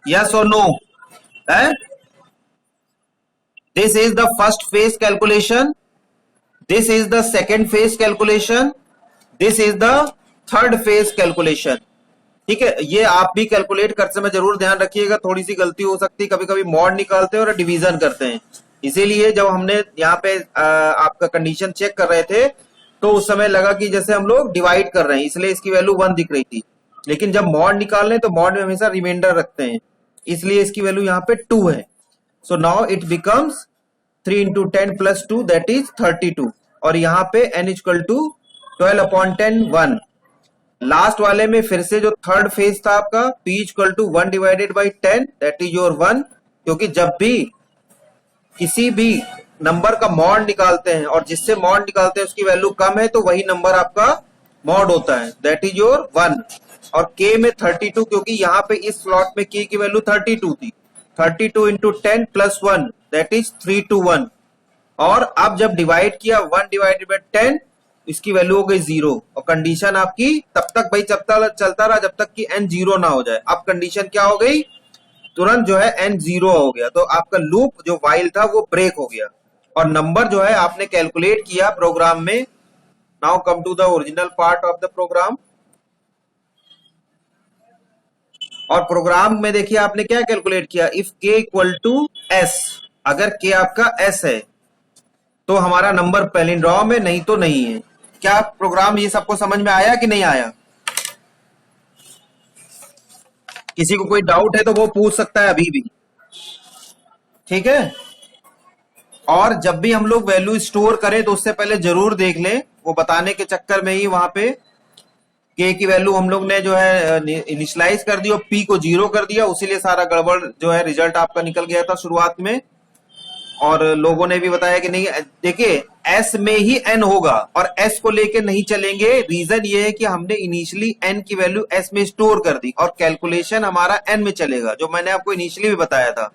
Yes और नो? है this is the first phase calculation, this is the second phase calculation, this is the third phase calculation. ठीक है, ये आप भी कैलकुलेट करते समय जरूर ध्यान रखिएगा, थोड़ी सी गलती हो सकती है, कभी कभी मॉड निकालते हैं और डिवीजन करते हैं। इसीलिए जब हमने यहाँ पे आपका कंडीशन चेक कर रहे थे तो उस समय लगा कि जैसे हम लोग डिवाइड कर रहे हैं, इसलिए इसकी वैल्यू 1 दिख रही थी। लेकिन जब मॉड निकाल रहे हैं तो मॉड में हमेशा रिमाइंडर रखते हैं, इसलिए इसकी वैल्यू यहाँ पे 2 है। So now it becomes 3 into 10 plus 2 that is 32। और यहाँ पे n इक्वल टू 12/10 1। लास्ट वाले में फिर से जो थर्ड फेज था आपका p equal to 1 divided by 10 that is your 1, क्योंकि जब भी किसी भी नंबर का मॉड निकालते हैं और जिससे मॉड निकालते हैं उसकी वैल्यू कम है तो वही नंबर आपका मॉड होता है, दैट इज योर 1। और k में 32, क्योंकि यहाँ पे इस स्लॉट में k की वैल्यू 32 थी, 32 into 10 plus 1 that is 3 to 1। और अब जब डिवाइड किया 1 divided by 10 इसकी वैल्यू हो गई 0। और कंडीशन आपकी तब तक भाई चलता रहा जब तक कि n 0 ना हो जाए। अब कंडीशन क्या हो गई, तुरंत जो है n 0 हो गया, तो आपका लूप जो वाइल था वो ब्रेक हो गया और नंबर जो है आपने कैलकुलेट किया प्रोग्राम में। Now come to the original part of the program. और प्रोग्राम में देखिए आपने क्या कैलकुलेट किया, if k equal to s, अगर k आपका s है तो हमारा नंबर पैलिंड्रोम में, नहीं तो नहीं है। क्या प्रोग्राम ये सबको समझ में आया कि नहीं आया? किसी को कोई डाउट है तो वो पूछ सकता है अभी भी, ठीक है। और जब भी हम लोग वैल्यू स्टोर करें तो उससे पहले जरूर देख लें, वो बताने के चक्कर में ही वहां पे k की वैल्यू हम लोग ने जो है इनिशियलाइज कर दी और p को 0 कर दिया, उसीलिए सारा गड़बड़ जो है रिजल्ट आपका निकल गया था शुरुआत में। और लोगों ने भी बताया कि नहीं, देखिए s में ही n होगा और s को लेके नहीं चलेंगे। रीजन ये है कि हमने इनिशियली n की वैल्यू s में स्टोर कर दी और कैलकुलेशन हमारा n में चलेगा, जो मैंने आपको इनिशियली भी बताया था।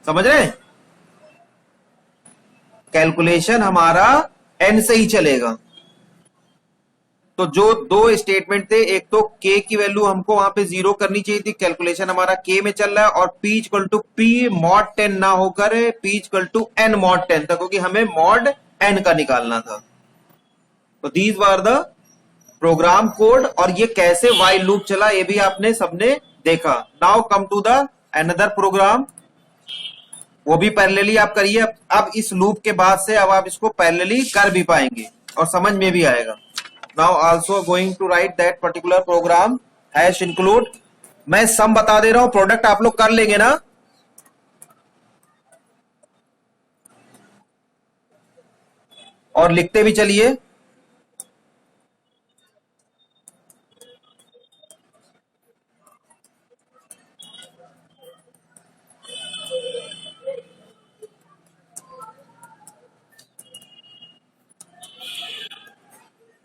समझ रहे हैं? कैलकुलेशन हमारा n से ही चलेगा। तो जो दो स्टेटमेंट थे, एक तो k की वैल्यू हमको वहां पे 0 करनी चाहिए थी, कैलकुलेशन हमारा k में चल रहा है, और p equal to p mod 10 ना होकर p equal to n mod 10 था, क्योंकि हमें mod n का निकालना था। तो these were the program code, और ये कैसे वाइल लूप चला ये भी आपने सबने देखा। Now come to the another program, वो भी पैरेलली आप करिए। अब इस लूप के बाद से अब आप इसको पैरेलली कर भी पाएंगे और समझ में भी आएगा। Now also going to write that particular program hash include, मैं सम बता दे रहा हूं, प्रोडक्ट आप लोग कर लेंगे ना। और लिखते भी चलिए।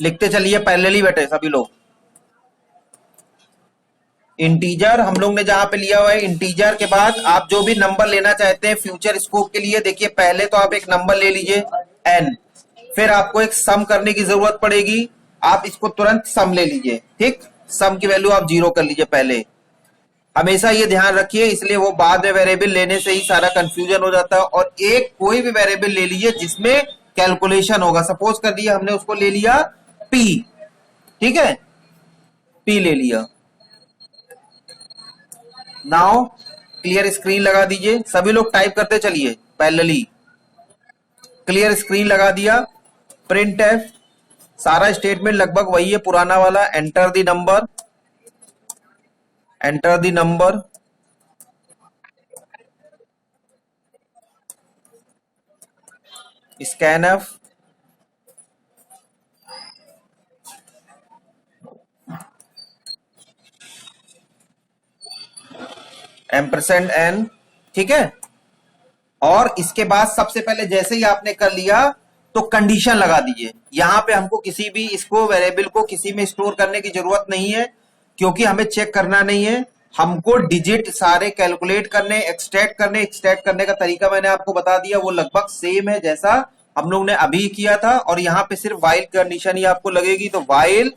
लिखते चलिए पैरेलली बैठे सभी लोग। इंटीजर हम लोग ने जहां पे लिया हुआ है, इंटीजर के बाद आप जो भी नंबर लेना चाहते हैं फ्यूचर स्कोप के लिए, देखिए पहले तो आप एक नंबर ले लीजिए n, फिर आपको एक सम करने की जरूरत पड़ेगी, आप इसको तुरंत सम ले लीजिए। ठीक, सम की वैल्यू आप 0 कर लीजिए पहले, हमेशा ये ध्यान रखिए, इसलिए वो बाद में वेरिएबल लेने से ही सारा कंफ्यूजन हो जाता है। और एक कोई भी वेरिएबल ले लीजिए जिसमें कैलकुलेशन होगा। सपोज कर दिया हमने उसको ले लिया p, ठीक है, p ले लिया। नाउ क्लियर स्क्रीन लगा दीजिए, सभी लोग टाइप करते चलिए पैरेलली। क्लियर स्क्रीन लगा दिया, प्रिंट एफ, सारा स्टेटमेंट लगभग वही है पुराना वाला। Enter the number, enter the number, scan f, ampersand n, ठीक है। और इसके बाद सबसे पहले जैसे ही आपने कर लिया तो कंडीशन लगा दीजिए। यहां पे हमको किसी भी इसको वेरिएबल को किसी में स्टोर करने की जरूरत नहीं है, क्योंकि हमें चेक करना नहीं है, हमको डिजिट सारे कैलकुलेट करने, एक्सट्रैक्ट करने का तरीका मैंने आपको बता दिया, वो लगभग सेम है जैसा हम लोग ने अभी किया था। और यहां पे सिर्फ वाइल कंडीशन ही आपको लगेगी, तो while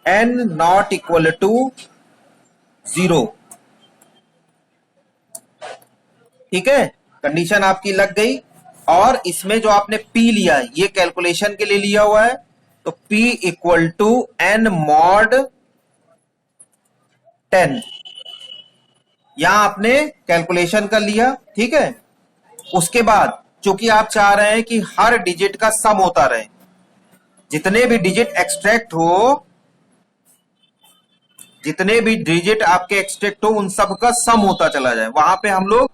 n not equal to 0, ठीक है, कंडीशन आपकी लग गई। और इसमें जो आपने p लिया है ये कैलकुलेशन के लिए लिया हुआ है, तो p equal to n mod 10, यहां आपने कैलकुलेशन कर लिया, ठीक है। उसके बाद चूंकि आप चाह रहे हैं कि हर डिजिट का सम होता रहे, जितने भी डिजिट एक्सट्रैक्ट हो, जितने भी डिजिट आपके एक्सट्रैक्ट हो उन सब का सम होता चला जाए। वहां पे हम लोग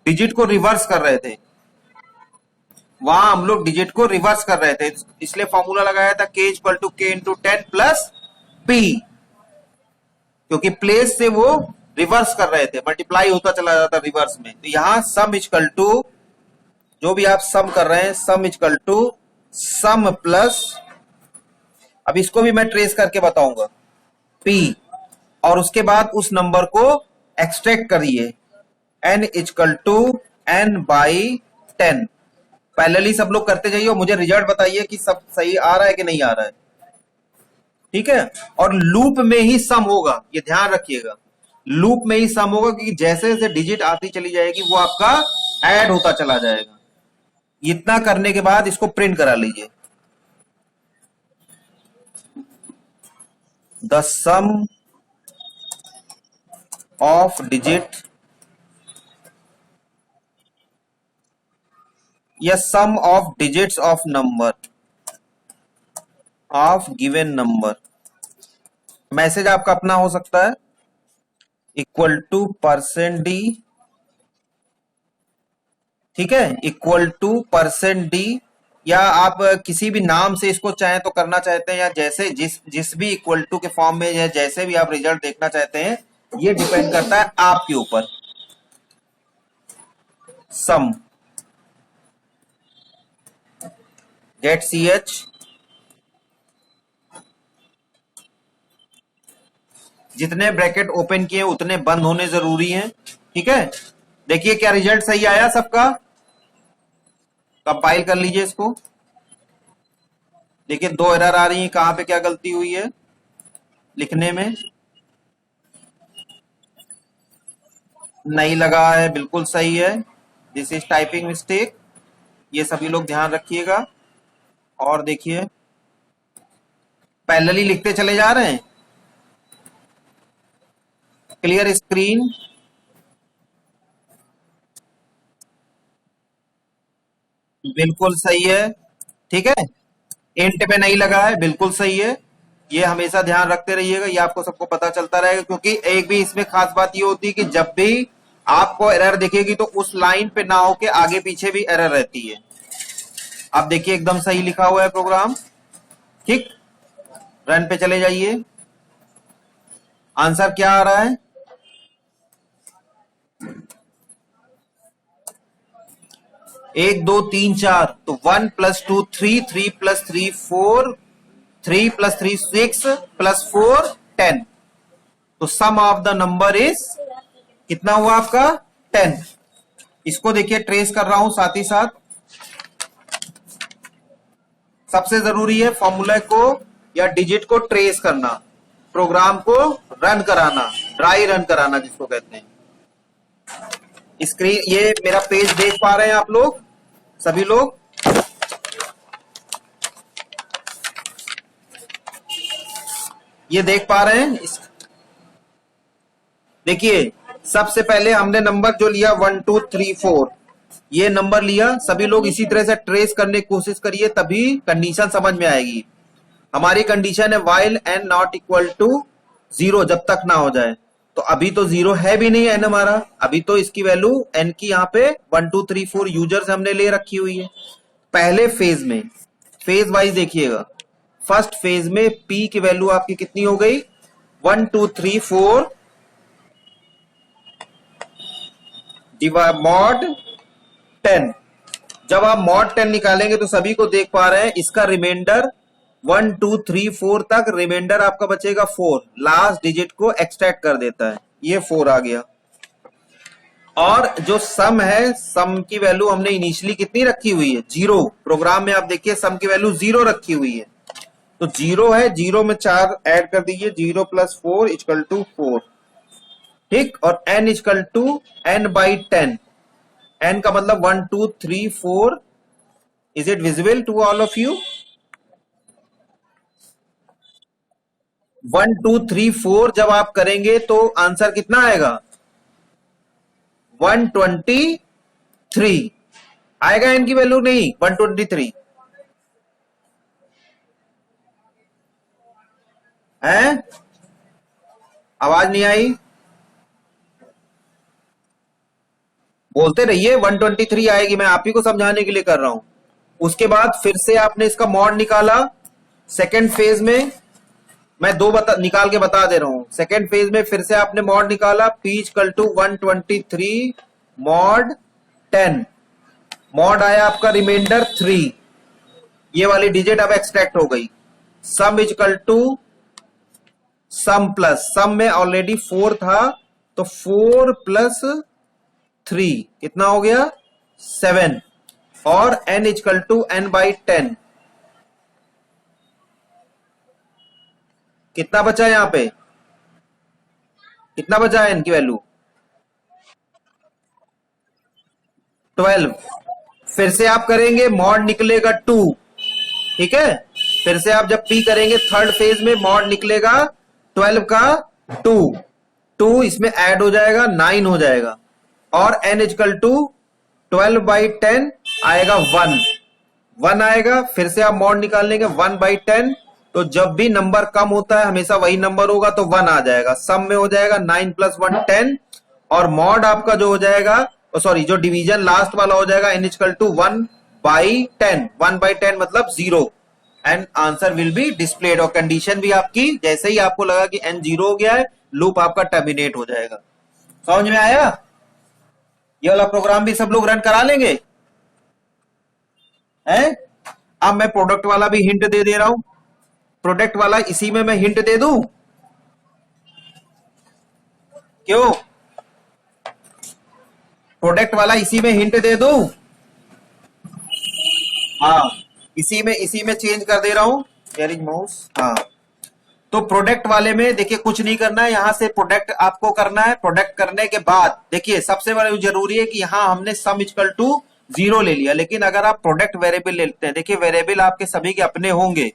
डिजिट को रिवर्स कर रहे थे, इसलिए फॉर्मूला लगाया था k equal to k into 10 plus p, क्योंकि प्लेस से वो रिवर्स कर रहे थे, मल्टीप्लाई होता चला जाता रिवर्स में। तो यहां सम इक्वल टू, जो भी आप सम कर रहे हैं, sum equal to sum plus, अब इसको भी मैं ट्रेस करके बताऊंगा, p, और उसके बाद उस नंबर को एक्सट्रैक्ट करिए, n equal to n by 10। Parallelly सब लोग करते जाइए और मुझे रिजल्ट बताइए कि सब सही आ रहा है कि नहीं आ रहा है, ठीक है। और लूप में ही सम होगा, ये ध्यान रखिएगा, लूप में ही सम होगा, क्योंकि जैसे जैसे डिजिट आती चली जाएगी वो आपका ऐड होता चला जाएगा। इतना करने के बाद इसको प्रिंट करा लीजिए, द सम ऑफ डिजिट या sum of digits of number of given number, message आपका अपना हो सकता है, इक्वल टू %d, ठीक है, इक्वल टू %d, या आप किसी भी नाम से इसको चाहें तो करना चाहते हैं, या जैसे जिस भी इक्वल टू के फॉर्म में, या जैसे भी आप रिजल्ट देखना चाहते हैं, ये डिपेंड करता है आपके ऊपर। सम गेट ch, जितने ब्रैकेट ओपन किए उतने बंद होने जरूरी हैं, ठीक है। देखिए क्या रिजल्ट सही आया सबका, कंपाइल कर लीजिए इसको। देखिए 2 एरर आ रही है, कहां पे क्या गलती हुई है लिखने में, नहीं लगा है, बिल्कुल सही है, दिस इज टाइपिंग मिस्टेक, ये सभी लोग ध्यान रखिएगा। और देखिए पैरेलली लिखते चले जा रहे हैं, क्लियर स्क्रीन, बिल्कुल सही है, ठीक है, इंट पे नहीं लगा है, बिल्कुल सही है। ये हमेशा ध्यान रखते रहिएगा, ये आपको सबको पता चलता रहेगा, क्योंकि एक भी इसमें खास बात ये होती है कि जब भी आपको एरर दिखेगी तो उस लाइन पे ना होके आगे पीछे भी एरर रहती है। आप देखिए एकदम सही लिखा हुआ है प्रोग्राम, ठीक, रन पे चले जाइए। आंसर क्या आ रहा है, 1 2 3 4, तो 1 + 2 3, 3 + 3 4, 3 + 3 6 + 4 10, तो सम ऑफ द नंबर इज कितना हुआ आपका 10। इसको देखिए ट्रेस कर रहा हूं साथ ही साथ, सबसे जरूरी है फॉर्मूला को या डिजिट को ट्रेस करना, प्रोग्राम को रन कराना, ड्राई रन कराना जिसको कहते हैं। स्क्रीन, ये मेरा पेज देख पा रहे हैं आप लोग सभी लोग, ये देख पा रहे हैं। देखिए सबसे पहले हमने नंबर जो लिया 1 2 3 4, ये नंबर लिया, सभी लोग इसी तरह से ट्रेस करने की कोशिश करिए, तभी कंडीशन समझ में आएगी। हमारी कंडीशन है while n not equal to 0, जब तक ना हो जाए। तो अभी तो 0 है भी नहीं n हमारा, अभी तो इसकी वैल्यू n की यहाँ पे 1 2 3 4 यूजर्स हमने ले रखी हुई है। पहले फेज में, फेज वाइज देखिएगा, फर्स्ट फेज में p की वैल्यू आपकी कितनी हो गई 1 2 3 4 मॉड 10। जब आप मॉड 10 निकालेंगे तो सभी को देख पा रहे हैं इसका रिमाइंडर 1 2 3 4 तक रिमाइंडर आपका बचेगा 4, लास्ट डिजिट को एक्सट्रैक्ट कर देता है, ये 4 आ गया। और जो सम है, सम की वैल्यू हमने इनिशियली कितनी रखी हुई है, 0। प्रोग्राम में आप देखिए सम की वैल्यू 0 रखी हुई है, तो 0 है, 0 में 4 ऐड कर दीजिए, 0 + 4 = 4, ठीक। और n = n/10, n का मतलब 1 2 3 4। Is it visible to all of you? 1 2 3 4 जब आप करेंगे तो आंसर कितना आएगा, 123 आएगा, n की वैल्यू नहीं, 123 है। आवाज नहीं आई, बोलते रहिए, 123 आएगी, मैं आप ही को समझाने के लिए कर रहा हूं। उसके बाद फिर से आपने इसका मॉड निकाला सेकेंड फेज में, मैं निकाल के बता दे रहा हूं। सेकेंड फेज में फिर से आपने मॉड निकाला, p = 123 मॉड 10, मॉड आया आपका रिमाइंडर 3, ये वाली डिजिट अब एक्सट्रैक्ट हो गई। सम = सम प्लस, सम में ऑलरेडी 4 था, तो 4 + 3 कितना हो गया, 7। और n = n/10, कितना बचा यहां पे, कितना बचा है n की वैल्यू, 12। फिर से आप करेंगे, मॉड निकलेगा 2, ठीक है। फिर से आप जब p करेंगे थर्ड फेज में, मॉड निकलेगा 12 का 2, 2 इसमें ऐड हो जाएगा, 9 हो जाएगा। और n = 12/10 आएगा 1, 1 आएगा। फिर से आप मॉड निकाल लेंगे 1/10, तो जब भी नंबर कम होता है हमेशा वही नंबर होगा, तो 1 आ जाएगा। सम में हो जाएगा 9 + 1 10, और मॉड आपका जो हो जाएगा, सॉरी, जो डिवीजन लास्ट वाला हो जाएगा, n = 1/10, 1/10 मतलब 0, and answer will be displayed. और कंडीशन भी आपकी, जैसे ही आपको लगा कि n 0 हो गया है, लूप आपका टर्मिनेट हो जाएगा। समझ में आया? ये वाला प्रोग्राम भी सब लोग रन करा लेंगे हैं? अब मैं प्रोडक्ट वाला भी हिंट दे रहा हूं, प्रोडक्ट वाला इसी में मैं हिंट दे दूं, क्यों? प्रोडक्ट वाला इसी में हिंट दे दूं, हाँ, इसी में चेंज कर दे रहा हूं, वेयर इज माउस, हाँ। तो प्रोडक्ट वाले में देखिए कुछ नहीं करना है, यहां से प्रोडक्ट आपको करना है। प्रोडक्ट करने के बाद देखिए सबसे बड़ा जरूरी है कि यहां हमने सम = 0 ले लिया, लेकिन अगर आप प्रोडक्ट वेरिएबल लेते हैं, देखिए वेरिएबल आपके सभी के अपने होंगे,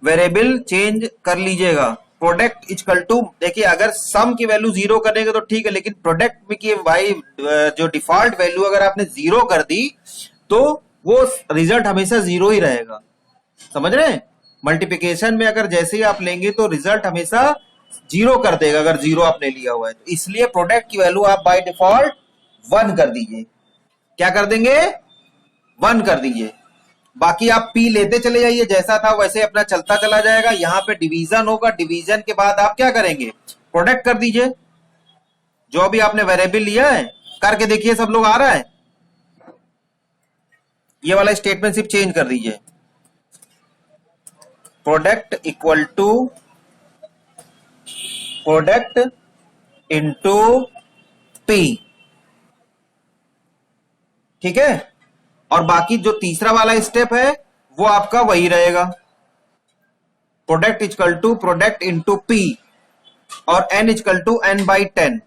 वेरिएबल चेंज कर लीजिएगा। प्रोडक्ट = देखिए अगर सम की वैल्यू 0 करेंगे तो ठीक है, लेकिन प्रोडक्ट में की भाई जो डिफॉल्ट वैल्यू अगर आपने 0 कर दी तो वो रिजल्ट हमेशा 0 ही रहेगा, समझ रहे हैं? मल्टीप्लिकेशन में अगर जैसे ही आप लेंगे तो रिजल्ट हमेशा 0 कर देगा, अगर 0 आपने लिया हुआ है तो। इसलिए प्रोडक्ट की वैल्यू आप बाय डिफॉल्ट 1 कर दीजिए। क्या कर देंगे? 1 कर दीजिए। बाकी आप p लेते चले जाइए, जैसा था वैसे अपना चलता चला जाएगा। यहां पे डिवीजन होगा, डिवीजन के बाद आप क्या करेंगे? प्रोडक्ट कर दीजिए। जो भी आपने वेरिएबल लिया है करके देखिए, सब लोग आ रहा है? ये वाला स्टेटमेंट सिर्फ चेंज कर दीजिए, प्रोडक्ट = प्रोडक्ट इंटू p, ठीक है। और बाकी जो तीसरा वाला स्टेप है वो आपका वही रहेगा, प्रोडक्ट = प्रोडक्ट इंटू p, और n = n/10।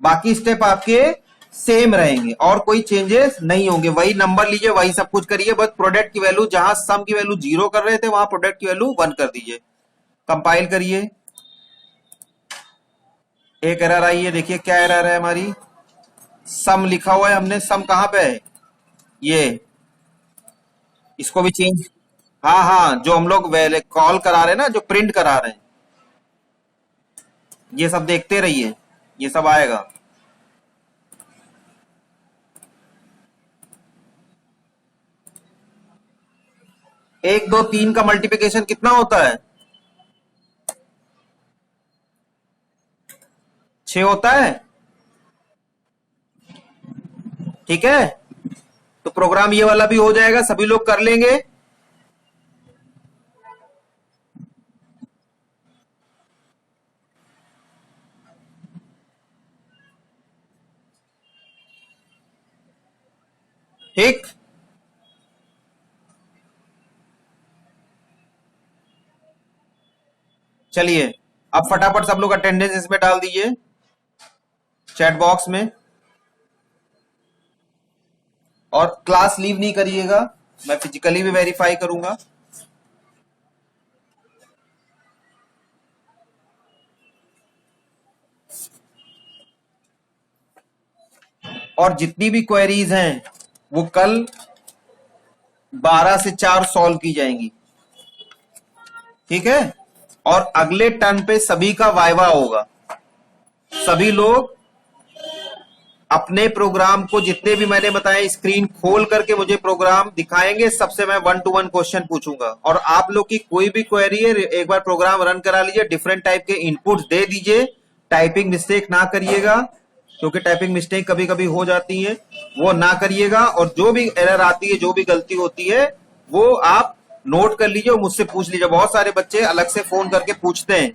बाकी स्टेप आपके सेम रहेंगे और कोई चेंजेस नहीं होंगे। वही नंबर लीजिए, वही सब कुछ करिए, बस प्रोडक्ट की वैल्यू जहां सम की वैल्यू 0 कर रहे थे वहां प्रोडक्ट की वैल्यू 1 कर दीजिए। कंपाइल करिए। एक एरर आई है, देखिए क्या एरर है हमारी। सम लिखा हुआ है हमने, सम कहां पे है? ये, इसको भी चेंज, हाँ हाँ, जो हम लोग कॉल करा रहे हैं ना, जो प्रिंट करा रहे हैं, ये सब देखते रहिए, ये सब आएगा। 1 2 3 का मल्टीप्लिकेशन कितना होता है? 6 होता है, ठीक है। तो प्रोग्राम ये वाला भी हो जाएगा, सभी लोग कर लेंगे। ठीक। चलिए अब फटाफट सब लोग अटेंडेंस इसमें डाल दीजिए चैट बॉक्स में, और क्लास लीव नहीं करिएगा, मैं फिजिकली भी वेरीफाई करूंगा। और जितनी भी क्वेरीज हैं वो कल 12 से 4 सॉल्व की जाएंगी, ठीक है। और अगले टर्न पे सभी का वाइवा होगा। सभी लोग अपने प्रोग्राम को, जितने भी मैंने बताए, स्क्रीन खोल करके मुझे प्रोग्राम दिखाएंगे, सबसे मैं 1 to 1 क्वेश्चन पूछूंगा। और आप लोग की कोई भी क्वेरी है, एक बार प्रोग्राम रन करा लीजिए, डिफरेंट टाइप के इनपुट्स दे दीजिए, टाइपिंग मिस्टेक ना करिएगा, क्योंकि टाइपिंग मिस्टेक कभी कभी हो जाती है, वो ना करिएगा। और जो भी एरर आती है, जो भी गलती होती है, वो आप नोट कर लीजिए और मुझसे पूछ लीजिए। बहुत सारे बच्चे अलग से फोन करके पूछते हैं